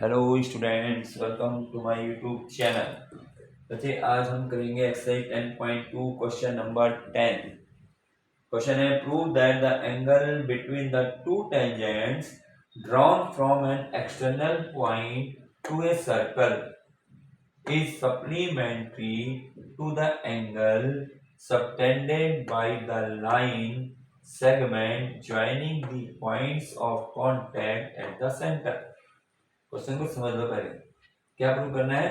Hello students, welcome to my YouTube channel. बच्चे आज हम करेंगे एक्सरसाइज 10.2 क्वेश्चन नंबर 10। क्वेश्चन है prove that the angle between the two tangents drawn from an external point to a circle is supplementary to the angle subtended by the line segment joining the points of contact at the center। Question को समझ लो पहले। क्या prove करना है?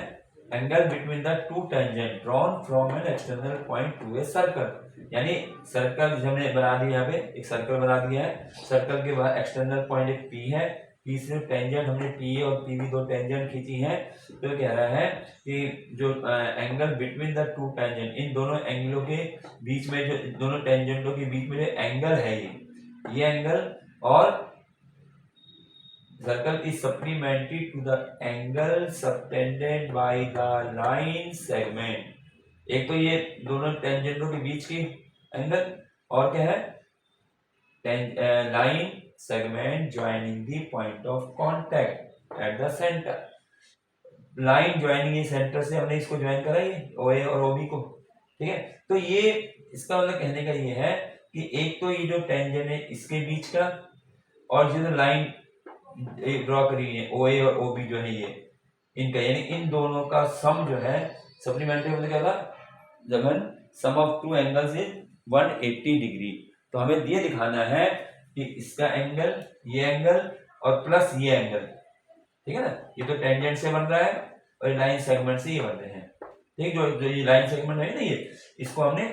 Angle between the two tangent drawn from an external point to a circle, यानी circle हमने बना दिया, यहाँ पे एक सर्कल बना दिया है। सर्कल के बाद एक्सटर्नल पॉइंट एक पी है, पी से टेंजेंट हमने पी ए और पी बी दो टेंजेंट खींची है। तो कह रहा है कि जो angle between the two tangent, इन दोनों एंगलों के बीच में, जो दोनों टेंजेंटों के बीच में जो एंगल है, ये एंगल और circle is supplementary to the angle subtended by the line segment। एक तो ये दोनों टेंजेंटों के बीच की एंगल, और क्या है? Line segment joining the point of contact at the centre. Line joining centre से हमने इसको ज्वाइन करा, ये ओए और ओबी को। ठीक है, तो ये इसका मतलब कहने का ये है कि एक तो ये जो टेंजेंट है इसके बीच का, और जो लाइन ड्रॉ करी है ओ ए और ओ बी जो है, ये इनका, यानी इन दोनों का सम जो है सप्लीमेंट्री मतलब क्या था? जब sum of two angles is 180 degree. तो हमें ये दिखाना है कि इसका एंगल, ये एंगल और प्लस ये एंगल, ठीक है ना? ये तो टेंजेंट से बन रहा है और लाइन सेगमेंट से ये बन रहे हैं। ठीक, जो ये लाइन सेगमेंट है ना, ये इसको हमने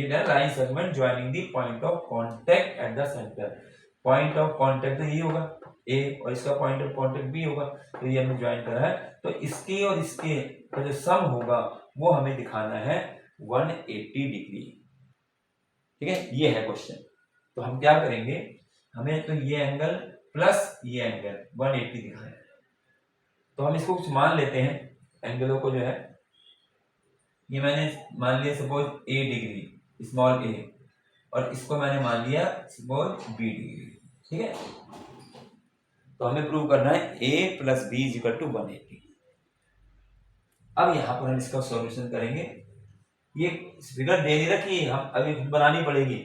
ये line segment joining the point of contact at the centre. Point of contact तो ये होगा ए, और इसका पॉइंट ऑफ कांटेक्ट बी होगा, तो ये हमने ज्वाइन करा है। तो इसके और इसके का जो सम होगा वो हमें दिखाना है 180 डिग्री। ठीक है, ये है क्वेश्चन। तो हम क्या करेंगे, हमें तो ये एंगल प्लस ये एंगल 180 दिखाना है। तो हम इसको कुछ मान लेते हैं, एंगलों को जो है, ये मैंने मान लिया सपोज ए डिग्री, स्मॉल ए, और इसको मैंने मान लिया सपोज बी डिग्री। ठीक है, तो हमें प्रूव करना है a plus B is equal to 180। अब यहां पर हम इसका सॉल्यूशन करेंगे। ये फिगर दे नहीं रखी, हम अभी बनानी पड़ेगी।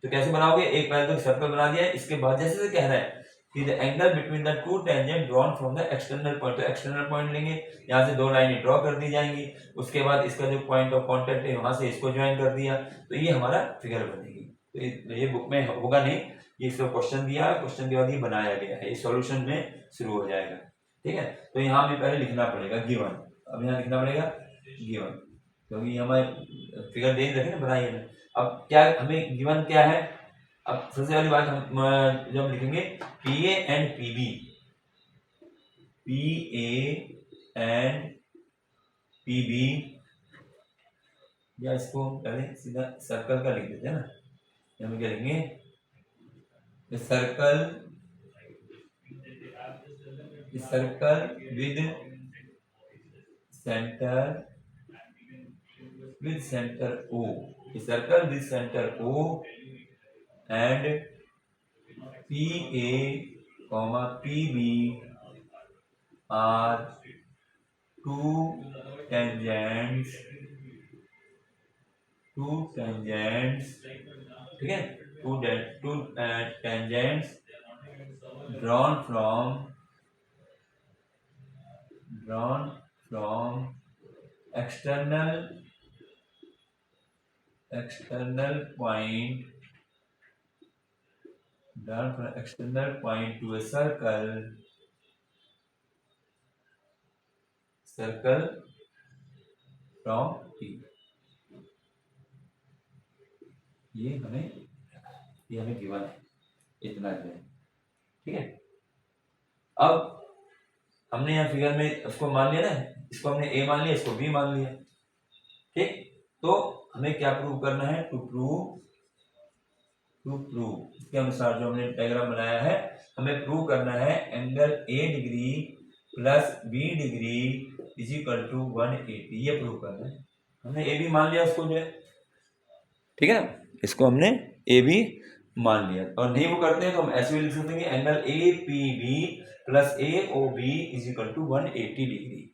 तो कैसे बनाओगे? एक पहले तो सर्कल बना दिया है, इसके बाद जैसे से कह रहा है कि the angle between the two tangent drawn from the external point. तो एक्सटर्नल पॉइंट लेंगे, यहाँ से दो लाइनें ड्रॉ कर दी जाएंगी, उसके बाद इसका जो पॉइंट ऑफ कांटेक्ट है वहां से इसको ज्वाइन कर दिया, तो ये हमारा फिगर बनेगी। तो ये बुक में होगा नहीं, ये सिर्फ क्वेश्चन दिया, क्वेश्चन के बाद ही बनाया गया है, ये सॉल्यूशन में शुरू हो जाएगा। ठीक है, तो यहाँ हमें पहले लिखना पड़ेगा गिवन। अब यहाँ लिखना पड़ेगा गिवन, क्योंकि हमारे फिगर दे रखे ना, बनाइए ना। अब क्या हमें गिवन क्या है? अब सबसे पहली बात हम जब लिखेंगे P A and P B, P A and P B, या इसको पहले सीधा सर्कल का लिख देते हैं ना। हम क्या लिखेंगे? Circle with centre O, circle with centre O and PA, PB are two tangents, ठीक है, two tangents drawn from external point to a circle from P। ये हमें गिवन है, इतना जो है। ठीक है, अब हमने यहाँ फिगर में उसको मान लिया ना, इसको हमने ए मान लिया, इसको बी मान लिया। ठीक, तो हमें क्या प्रूव करना है? टू प्रूव इसके अनुसार जो हमने डायग्राम बनाया है, हमें प्रूव करना है angle A degree plus B degree is equal to 180। ये प्रूव करना है। हमने ए बी मान लिया उसको जो है, ठीक है, इसको हमने ए बी मान लिया। और नहीं वो करते हैं तो हम ऐसे भी लिख सकते हैं कि angle A P B plus AOB is equal to 180 degree.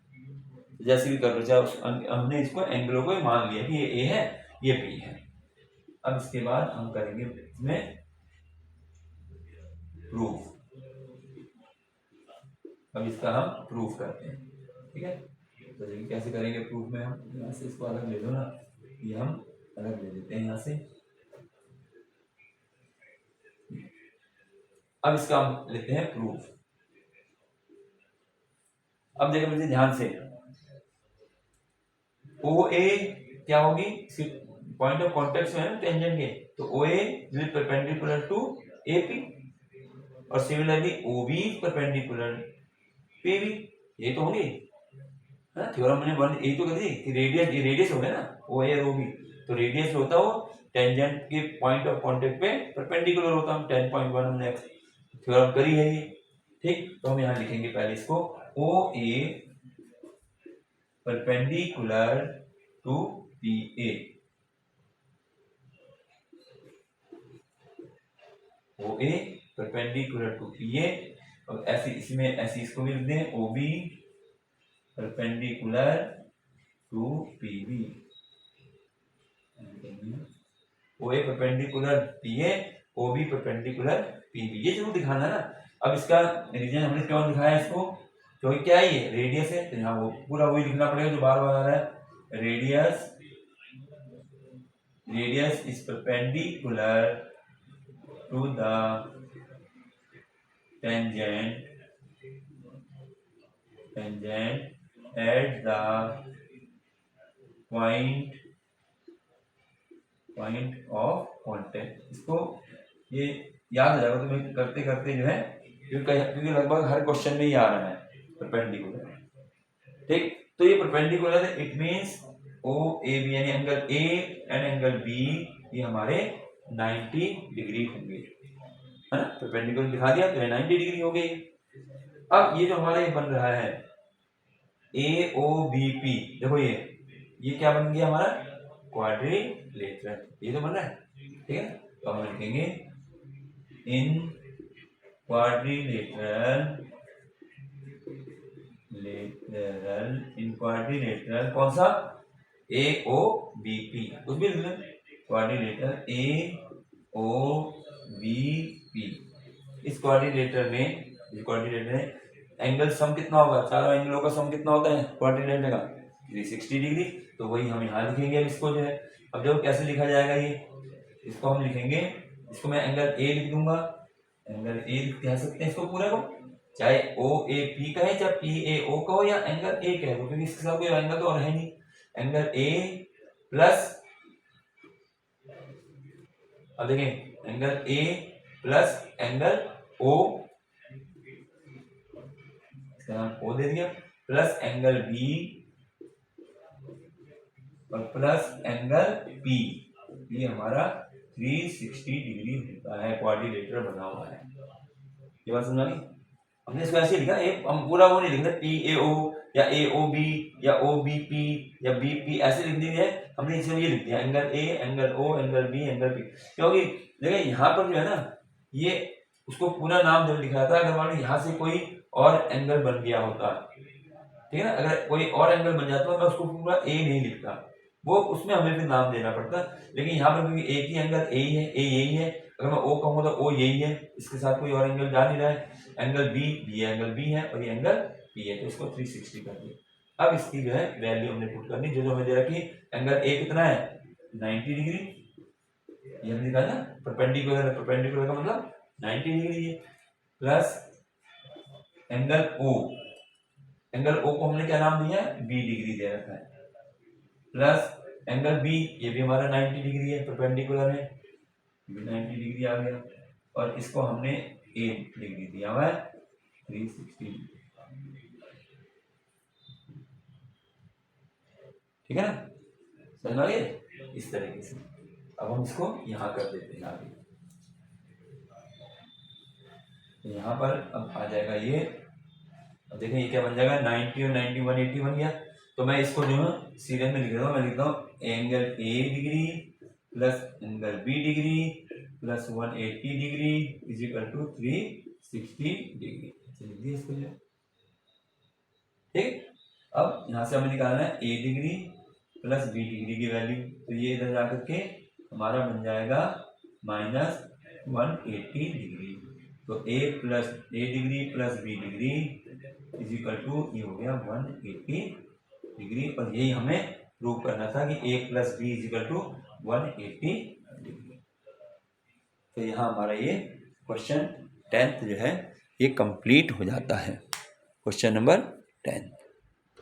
जैसे भी कर लो, चाहे हमने इसको एंगलों को मान लिया कि ये A है ये B है। अब इसके बाद हम करेंगे इसमें प्रूफ। अब इसका हम प्रूफ करते हैं, ठीक है। तो देखिए कैसे करेंगे प्रूफ में। हम यहाँ से इसको अलग ले लो ना, ये हम अलग ले लेते हैं यहाँ से। अब इसका हम लेते हैं प्रूफ। अब देखो मुझे ध्यान से, OA क्या होगी, पॉइंट ऑफ कॉन्टेक्ट में है ना टेंजेंट के, तो OA will perpendicular to AP और सिमिलरली OB परपेंडिकुलर PB। ये तो होगी है ना, थ्योरम मैंने 1 तो कर दी कि रेडियस हो गया ना OA और OB, तो रेडियस होता हो टेंजेंट के पॉइंट ऑफ कांटेक्ट पे परपेंडिकुलर होता है। 10.1 हमने थ्योरम करी है ये, ठीक। तो हम यहाँ लिखेंगे पहले इसको OA perpendicular to PA, OA perpendicular to PA। और ऐसे इसमें ऐसे इसको भी लिख दें OB perpendicular to PB, OA perpendicular PA, OB perpendicular PB। ये जरूर दिखाना है ना। अब इसका रीजन हमने क्यों दिखाया इसको, क्योंकि क्या है ये रेडियस है, तो यहाँ वो पूरा वही लिखना पड़ेगा जो बार बार आ रहा है। Radius is perpendicular to the tangent at the point of contact। इसको ये याद हो जाएगा तुम्हें करते करते जो है, क्योंकि लगभग हर क्वेश्चन में ही आ रहा है परपेंडिकुलर, ठीक। तो ये परपेंडिकुलर है, इट मींस OAB यानी angle A and angle B ये हमारे 90 डिग्री होंगे, है ना। परपेंडिकुलर दिखा दिया तो 90 डिग्री हो गई। अब ये जो हमारा ये बन रहा है AOBP, देखो ये क्या बन गया हमारा क्वाड्रिलेटरल, ये तो बन रहा है, ठीक है। तो हम लिखेंगे इन क्वाड्रिलेटरल कौन सा AOBP, कुछ भी लिख लें क्वाड्रिलेटरल AOBP। इस क्वाड्रिलेटर में एंगल सम कितना होगा, चारों एंगलों का सम कितना होता है क्वाड्रिलेटर का 360 डिग्री। तो वही हम यहाँ लिखेंगे। अब इसको जो है, अब देखो कैसे लिखा जाएगा ये, इसको हम लिखेंगे, इसको मैं एंगल A लिख दूंगा, एंगल A कह सकते हैं इसको पूरे को, चाहे OAP कहे चाहे PAO कहो या एंगल A कह दो, क्योंकि इसके साथ कोई एंगल तो और है नहीं। एंगल A प्लस, अब देखें angle A plus angle O, O दे दिया, प्लस एंगल B और प्लस एंगल P, ये हमारा 360 डिग्री होता है, क्वाड्रिलेटरल बना हुआ है। ये बात समझा नहीं, हमने इसको ऐसे लिखा, हम पूरा वो नहीं लिखना PAO या AOB या OBP या BP ऐसे लिख दिए है, हमने इसमें ये लिख दिया angle A angle O angle B angle P, क्योंकि देखिए यहाँ पर जो है ना ये उसको पूरा नाम जब लिखा था, अगर मान लो यहाँ से कोई और एंगल बन गया होता, ठीक है ना, अगर कोई और एंगल बन जाता तो मैं उसको पूरा A नहीं लिखता, वो उसमें हमें फिर नाम देना पड़ता। लेकिन यहाँ पर क्योंकि एक ही एंगल A ही है, A यही है, अगर मैं O कहूँगा तो O यही है, इसके साथ कोई और एंगल जा नहीं रहा है, एंगल B ये एंगल B है और ये एंगल P है, तो इसको 360 कर दिया। अब इसकी जो है वैल्यू हमने पुट करनी, जो हमें दे रखी, एंगल A कितना है 90 डिग्री, ये हमने कहा ना परपेंडिकुलर है, परपेंडिकुलर का मतलब 90 डिग्री है, plus angle O, angle O को हमने क्या नाम दिया है B डिग्री दे रखा है, प्लस एंगल B ये भी हमारा 90 डिग्री है, परपेंडिकुलर है, 90 डिग्री आ गया, और इसको हमने A डिग्री दिया हुआ है 360, ठीक है ना, समझ आ गया इस तरीके से। अब हम इसको यहाँ कर देते हैं आगे, तो यहाँ पर अब आ जाएगा ये, अब देखें ये क्या बन जाएगा 90 और 90 180 बन गया। तो मैं इसको जो है सीरियल में लिख रहा हूँ, मैं लिखता हूँ angle A degree plus angle B degree plus 180 degree is equal to 360 degree. लिख दिया इसको जो है। ठीक, अब यहाँ से हमें निकालना है a degree plus b degree की वैल्यू, तो ये इधर जाकर के हमारा बन जाएगा -180 डिग्री। तो a plus a degree plus b degree is equal to ये हो गया 180 डिग्री, और यही हमें प्रूव करना था कि a plus b is equal to 180 degree. तो यहाँ हमारा ये क्वेश्चन 10th जो है ये कंप्लीट हो जाता है, क्वेश्चन नंबर 10।